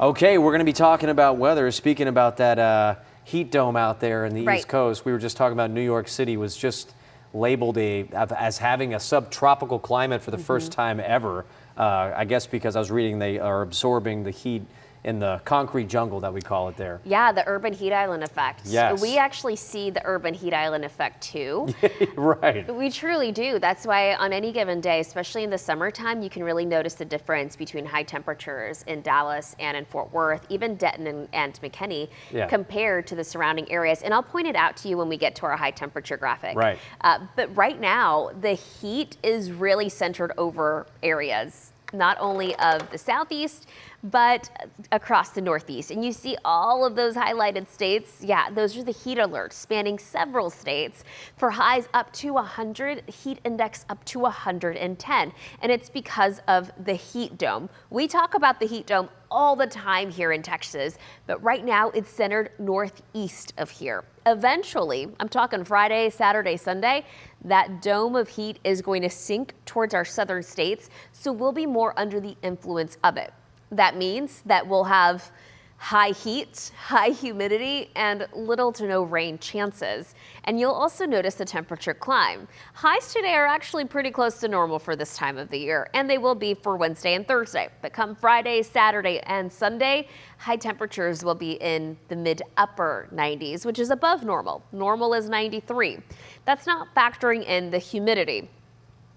Okay, we're going to be talking about weather. Speaking about that heat dome out there in the East Coast, we were just talking about New York City was just labeled as having a subtropical climate for the first time ever. I guess because I was reading they are absorbing the heat in the concrete jungle that we call it there. Yeah, the urban heat island effect. Yes. We actually see the urban heat island effect too. Right. We truly do. That's why on any given day, especially in the summertime, you can really notice the difference between high temperatures in Dallas and in Fort Worth, even Denton and McKinney, compared to the surrounding areas. And I'll point it out to you when we get to our high temperature graphic. Right. But right now, the heat is really centered over areas, not only of the southeast, but across the northeast. And you see all of those highlighted states. Yeah, those are the heat alerts spanning several states for highs up to 100, heat index up to 110. And it's because of the heat dome. We talk about the heat dome all the time here in Texas, but right now it's centered northeast of here. Eventually, I'm talking Friday, Saturday, Sunday, that dome of heat is going to sink towards our southern states, so we'll be more under the influence of it. That means that we'll have high heat, high humidity, and little to no rain chances. And you'll also notice the temperature climb. Highs today are actually pretty close to normal for this time of the year, and they will be for Wednesday and Thursday. But come Friday, Saturday, and Sunday, high temperatures will be in the mid-upper 90s, which is above normal. Normal is 93. That's not factoring in the humidity.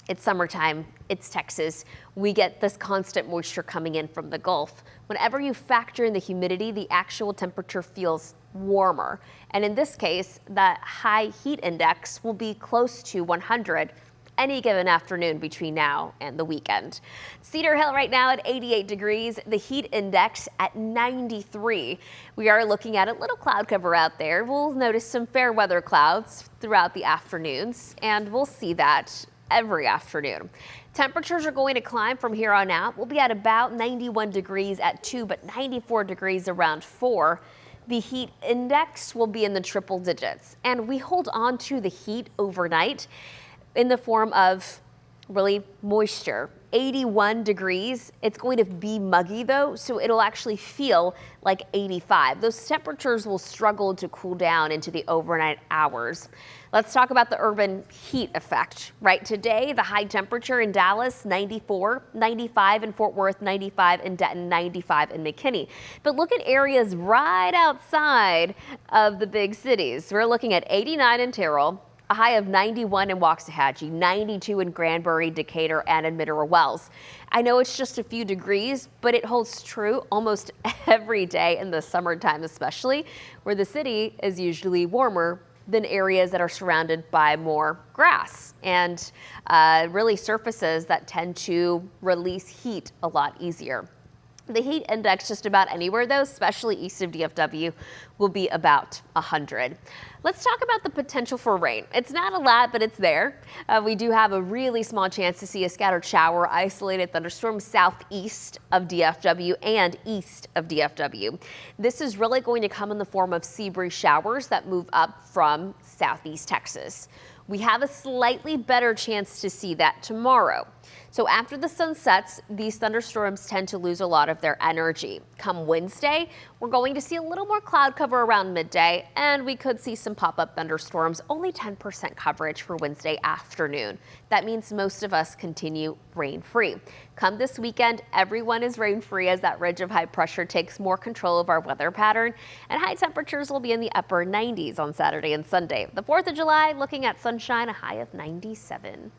It's summertime, it's Texas. We get this constant moisture coming in from the Gulf. Whenever you factor in the humidity, the actual temperature feels warmer. And in this case, that high heat index will be close to 100 any given afternoon between now and the weekend. Cedar Hill right now at 88 degrees, the heat index at 93. We are looking at a little cloud cover out there. We'll notice some fair weather clouds throughout the afternoons, and we'll see that every afternoon. Temperatures are going to climb from here on out. We'll be at about 91 degrees at 2, but 94 degrees around 4. The heat index will be in the triple digits, and we hold on to the heat overnight in the form of really moisture. 81 degrees. It's going to be muggy though, so it'll actually feel like 85. Those temperatures will struggle to cool down into the overnight hours. Let's talk about the urban heat effect. Right today, the high temperature in Dallas, 94, 95 in Fort Worth, 95 in Denton, 95 in McKinney. But look at areas right outside of the big cities. We're looking at 89 in Terrell, a high of 91 in Waxahachie, 92 in Granbury, Decatur, and in Mineral Wells. I know it's just a few degrees, but it holds true almost every day in the summertime, especially where the city is usually warmer than areas that are surrounded by more grass and really surfaces that tend to release heat a lot easier. The heat index just about anywhere though, especially east of DFW, will be about 100. Let's talk about the potential for rain. It's not a lot, but it's there. We do have a really small chance to see a scattered shower, isolated thunderstorm southeast of DFW and east of DFW. This is really going to come in the form of sea breeze showers that move up from southeast Texas. We have a slightly better chance to see that tomorrow. So after the sun sets, these thunderstorms tend to lose a lot of their energy. Come Wednesday, we're going to see a little more cloud cover around midday, and we could see some pop-up thunderstorms, only 10% coverage for Wednesday afternoon. That means most of us continue rain-free. Come this weekend, everyone is rain-free as that ridge of high pressure takes more control of our weather pattern, and high temperatures will be in the upper 90s on Saturday and Sunday. The 4th of July, looking at sunshine, a high of 97.